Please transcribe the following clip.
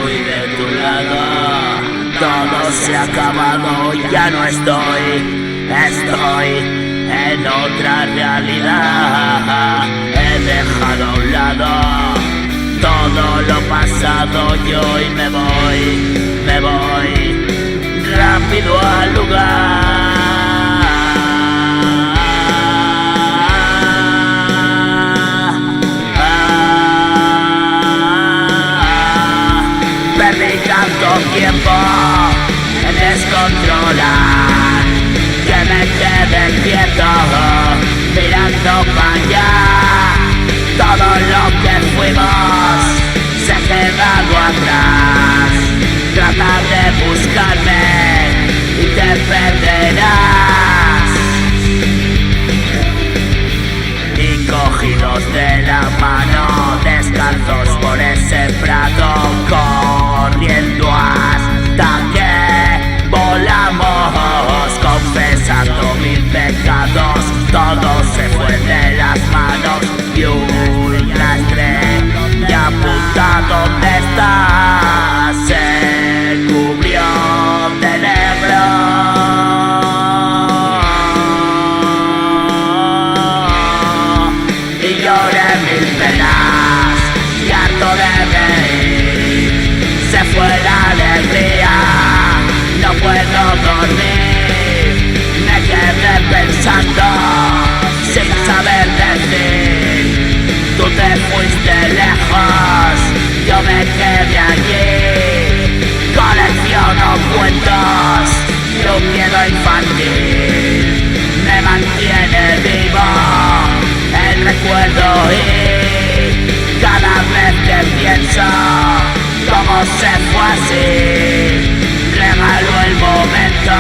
fui de tu lado. Todo se ha acabado, ya no estoy en otra realidad. He dejado a un lado todo lo pasado y hoy me voy rápido al lugar. Perdí tanto tiempo en descontrolar que me quedé quieto mirando para allá. Todo lo que fuimos se ha quedado atrás. Trata de buscarme y te perderás. Y cogidos de la mano, descalzos por ese prado, corriendo hasta que volamos, confesando mil pecados. Todo se fue de las manos y un lastre ya apunta donde estás. Se cubrió de negro y lloré mil penas y harto de reír. Se fue la alegría, no puedo dormir. Me quedé pensando sin saber decir. Tú te fuiste lejos, yo me quedé allí. Colecciono cuentos y un miedo infantil me mantiene vivo el recuerdo. Y cada vez que pienso cómo se fue así, regalo el momento